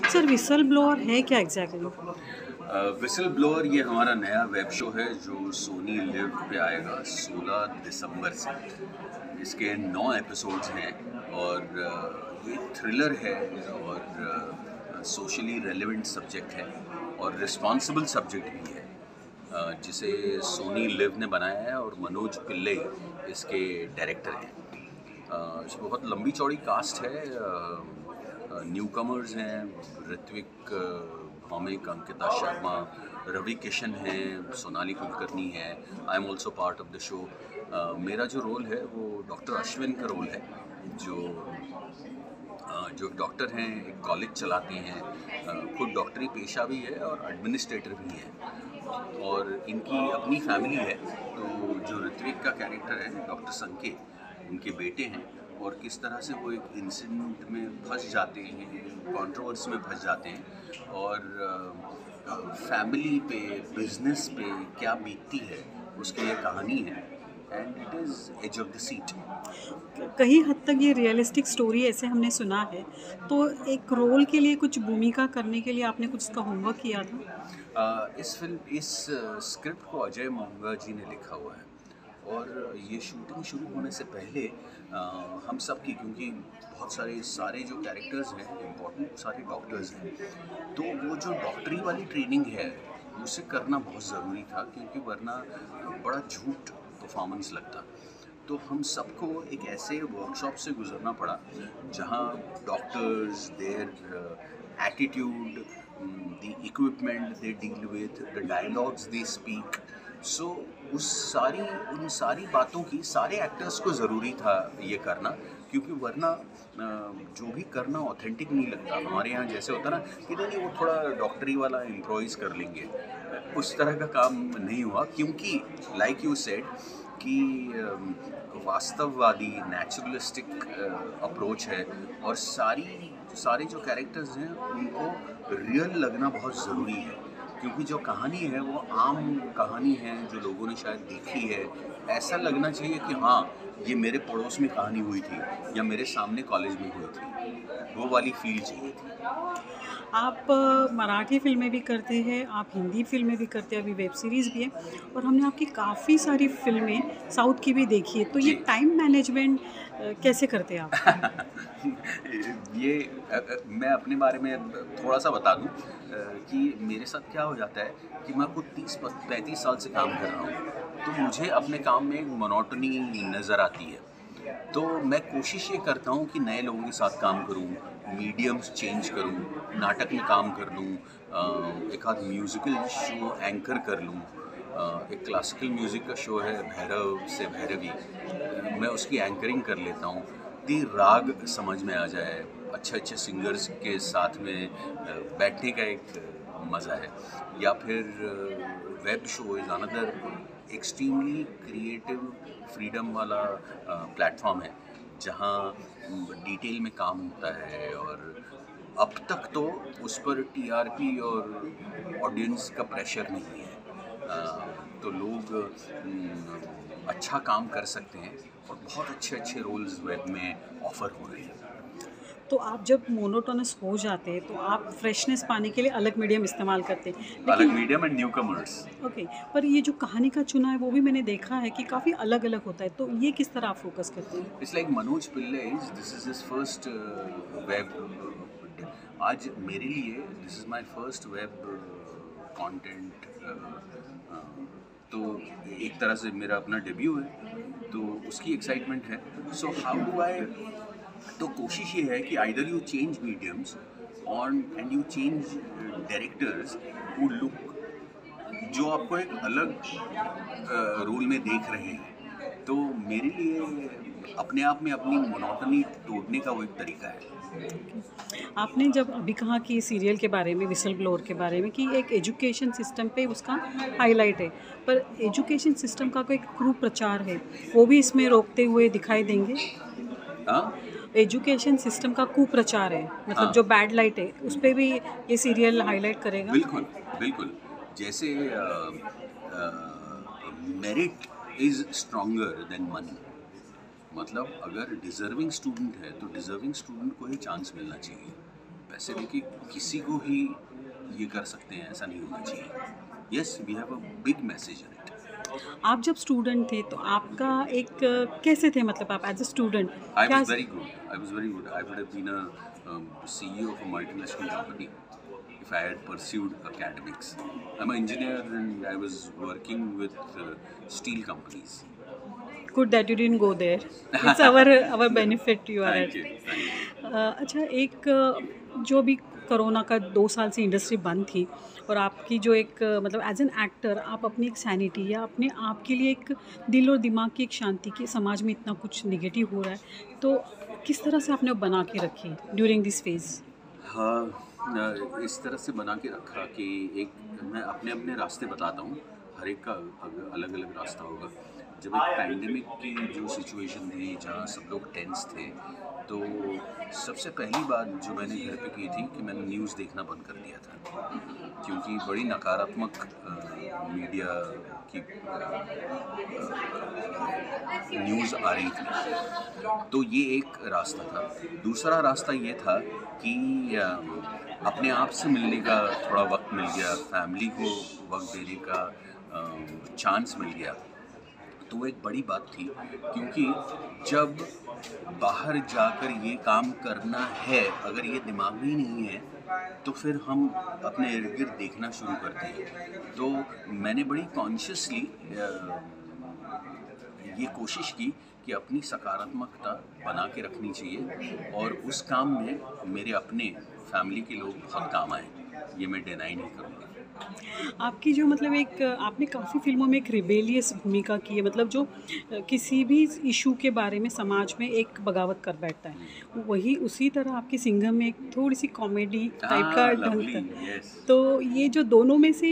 Sir whistle blower है क्या exactly? Whistle blower ये हमारा नया वेब शो है जो सोनी लिव पे आएगा 16 दिसंबर से। इसके 9 एपिसोड्स हैं और ये थ्रिलर है और सोशली रेलेवेंट सब्जेक्ट है और रिस्पॉन्सिबल सब्जेक्ट भी है, जिसे सोनी लिव ने बनाया है और मनोज पिल्ले इसके डायरेक्टर हैं। बहुत लंबी चौड़ी कास्ट है। न्यू कमर्स हैं, ऋत्विक, भौमिक, अंकिता शर्मा, रवि किशन हैं, सोनाली कुलकर्णी है। I am also part of the show. मेरा जो रोल है वो डॉक्टर अश्विन का रोल है, जो डॉक्टर हैं, एक कॉलेज चलाते हैं, खुद डॉक्टरी पेशा भी है और एडमिनिस्ट्रेटर भी है और इनकी अपनी फैमिली है। तो जो ऋत्विक का कैरेक्टर है डॉक्टर संके, उनके बेटे हैं और किस तरह से वो एक इंसिडेंट में फंस जाते हैं, कंट्रोवर्सी में फंस जाते हैं और फैमिली पे, बिजनेस पे क्या बीतती है उसकी ये कहानी है and it is edge of the seat. कहीं हद तक ये रियलिस्टिक स्टोरी ऐसे हमने सुना है, तो एक रोल के लिए कुछ भूमिका करने के लिए आपने कुछ उसका होमवर्क किया था? इस स्क्रिप्ट को अजय मोंगा जी ने लिखा हुआ है और ये शूटिंग शुरू होने से पहले हम सब की, क्योंकि बहुत सारे जो कैरेक्टर्स हैं इम्पोर्टेंट सारे डॉक्टर्स हैं, तो वो जो डॉक्टरी वाली ट्रेनिंग है उसे करना बहुत ज़रूरी था, क्योंकि वरना बड़ा झूठ परफॉर्मेंस लगता। तो हम सबको एक ऐसे वर्कशॉप से गुजरना पड़ा जहाँ doctors, their attitude, the equipment they deal with, the dialogues they speak, so उन सारी बातों की सारे एक्टर्स को ज़रूरी था ये करना, क्योंकि वरना जो भी करना ऑथेंटिक नहीं लगता। हमारे यहाँ जैसे होता ना कि नहीं वो थोड़ा डॉक्टरी वाला इम्प्रोवाइज कर लेंगे, उस तरह का काम नहीं हुआ, क्योंकि लाइक यू सेड कि वास्तववादी नेचुरलिस्टिक अप्रोच है और सारे जो कैरेक्टर्स हैं उनको रियल लगना बहुत ज़रूरी है, क्योंकि जो कहानी है वो आम कहानी है जो लोगों ने शायद देखी है। ऐसा लगना चाहिए कि हाँ ये मेरे पड़ोस में कहानी हुई थी या मेरे सामने कॉलेज में हुई थी, वो वाली फील चाहिए थी। आप मराठी फ़िल्में भी करते हैं, आप हिंदी फ़िल्में भी करते हैं, अभी वेब सीरीज़ भी है और हमने आपकी काफ़ी सारी फ़िल्में साउथ की भी देखी है, तो ये जी। टाइम मैनेजमेंट कैसे करते हैं आप? ये मैं अपने बारे में थोड़ा सा बता दूं कि मेरे साथ क्या हो जाता है कि मैं कुछ 30-35 साल से काम कर रहा हूँ, तो मुझे अपने काम में एक मोनोटनी नज़र आती है। तो मैं कोशिश ये करता हूँ कि नए लोगों के साथ काम करूँ, मीडियम्स चेंज करूँ, नाटक में काम कर लूँ, एक आध म्यूज़िकल शो एंकर कर लूँ। एक क्लासिकल म्यूज़िक का शो है भैरव से भैरवी, मैं उसकी एंकरिंग कर लेता हूँ। ती राग समझ में आ जाए, अच्छे सिंगर्स के साथ में बैठने का एक मज़ा है। या फिर web show is another extremely creative freedom वाला प्लेटफॉर्म है, जहाँ डिटेल में काम होता है और अब तक तो उस पर टीआरपी और ऑडियंस का प्रेशर नहीं है। तो लोग अच्छा काम कर सकते हैं और बहुत अच्छे रोल्स वेब में ऑफ़र हो रहे हैं। तो आप जब मोनोटोनस हो जाते हैं, तो आप फ्रेशनेस पाने के लिए अलग मीडियम इस्तेमाल करते हैं, अलग लेकिन medium and new commerce. Okay, पर ये जो कहानी का चुना है वो भी मैंने देखा है कि काफ़ी अलग-अलग होता है, तो ये किस तरह आप फ़ोकस करते हैं? It's like Manoj Pillai, this is his first web. आज मेरे लिए this is my first web content. तो एक तरह से मेरा अपना डेब्यू है, तो उसकी एक्साइटमेंट है। सो हाउ डू आई, तो कोशिश ये है कि either you change mediums on and you change directors who look, जो आपको एक अलग रोल में देख रहे हैं। तो मेरे लिए अपने आप में अपनी मोनोटनी तोड़ने का वो एक तरीका है। आपने जब अभी कहा कि सीरियल के बारे में, विसल ब्लोअर के बारे में, कि एक एजुकेशन सिस्टम पे उसका हाईलाइट है, पर एजुकेशन सिस्टम का कोई कुप्रचार है, वो भी इसमें रोकते हुए दिखाई देंगे? हाँ एजुकेशन सिस्टम का कुप्रचार है, मतलब हाँ, जो बैड लाइट है, उस पे भी ये सीरियल हाईलाइट करेगा? बिल्कुल बिल्कुल। जैसे merit is stronger than money. मतलब अगर डिज़र्विंग स्टूडेंट है तो डिज़र्विंग स्टूडेंट को ही चांस मिलना चाहिए। पैसे देके किसी को ही ये कर सकते हैं, ऐसा नहीं होना चाहिए। Yes, we have a big message in it. आप जब स्टूडेंट थे तो आपका एक कैसे थे, मतलब आप एज अ स्टूडेंट I क्या? was very good. I was very good. I would have been a CEO of a multinational company if I had pursued academics. I'm an engineer and I was working with steel companies. Good that you didn't go there, it's our benefit you are Thank at. you. Thank you. अच्छा, एक जो भी corona का 2 साल से industry बंद थी और आपकी जो एक मतलब एज एन एक्टर आप अपनी एक सैनिटी या अपने आप के लिए एक दिल और दिमाग की एक शांति की, समाज में इतना कुछ निगेटिव हो रहा है तो किस तरह से आपने वो बना के रखी ड्यूरिंग दिस फेज? हाँ, इस तरह से बना के रखा कि एक मैं अपने अपने रास्ते बताता हूँ, हर एक का अलग अलग रास्ता होगा। जब एक पैंडेमिक की जो सिचुएशन थी जहाँ सब लोग टेंस थे, तो सबसे पहली बात जो मैंने घर पे की थी कि मैंने न्यूज़ देखना बंद कर दिया था, क्योंकि बड़ी नकारात्मक मीडिया की न्यूज़ आ रही थी। तो ये एक रास्ता था। दूसरा रास्ता ये था कि अपने आप से मिलने का थोड़ा वक्त मिल गया, फैमिली को वक्त देने का चांस मिल गया। तो वो एक बड़ी बात थी, क्योंकि जब बाहर जाकर ये काम करना है, अगर ये दिमाग में ही नहीं है तो फिर हम अपने इर्द गिर्द देखना शुरू करते हैं। तो मैंने बड़ी कॉन्शियसली ये कोशिश की कि अपनी सकारात्मकता बना के रखनी चाहिए और उस काम में मेरे अपने फैमिली के लोग बहुत काम आए, ये मैं डिनाई नहीं करूँगा। आपकी जो मतलब एक आपने काफ़ी फिल्मों में एक रिबेलियस भूमिका की है, मतलब जो किसी भी इशू के बारे में समाज में एक बगावत कर बैठता है, वही उसी तरह आपकी सिंघम में एक थोड़ी सी कॉमेडी टाइप का ढंग लवली, था। यस। तो ये जो दोनों में से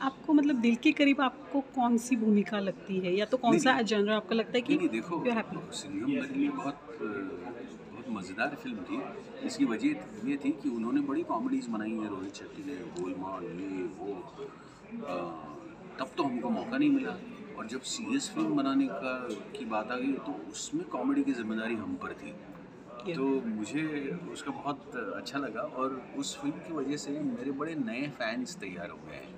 आपको मतलब दिल के करीब आपको कौन सी भूमिका लगती है, या तो कौन सा जनर आपको लगता है कि नहीं, देखो, यू हैप्पी? सिंघम मेरे लिए बहुत मज़ेदार फिल्म थी। इसकी वजह ये थी कि उन्होंने बड़ी कॉमेडीज़ बनाई हैं, रोहित शेट्टी ने, गोलमाल, ये वो। तब तो हमको मौका नहीं मिला, और जब सीरियस फिल्म बनाने की बात आ गई तो उसमें कॉमेडी की जिम्मेदारी हम पर थी। तो मुझे उसका बहुत अच्छा लगा, और उस फिल्म की वजह से मेरे बड़े नए फैंस तैयार हो गए हैं,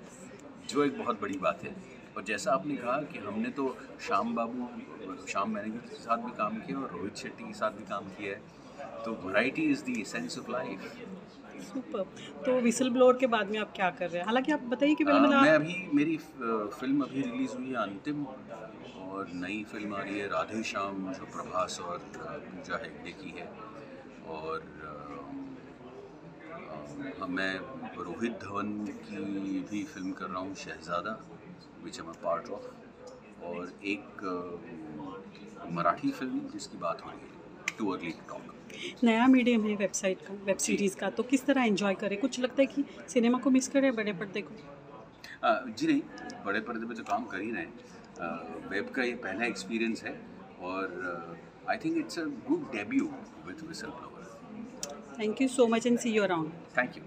जो एक बहुत बड़ी बात है। और जैसा आपने कहा कि हमने तो श्याम मैनेजर के साथ भी काम किया और रोहित शेट्टी के साथ भी काम किया है, तो variety is the essence of life. Super. तो विसल ब्लोअर के बाद में आप क्या कर रहे हैं? हालांकि आप बताइए कि पहले मतलब मैं अभी मेरी फिल्म अभी रिलीज़ हुई है अंतिम, और नई फिल्म आ रही है राधे श्याम, जो प्रभास और पूजा हेगड़े की है। और मैं रोहित धवन की भी फिल्म कर रहा हूँ, शहजादा, विच एम अ पार्ट ऑफ, और एक मराठी फिल्म जिसकी बात हो रही है, टू अर्ली टू टॉक। नया मीडियम है वेबसाइट का, वेब सीरीज़ का, तो किस तरह एंजॉय करें? कुछ लगता है कि सिनेमा को मिस करें बड़े पर्दे को? जी नहीं, बड़े पर्दे पे तो काम कर ही रहे हैं। वेब का ये पहला एक्सपीरियंस है, और I think it's a good debut with whistle blower. Thank you so much and see you around. Thank you.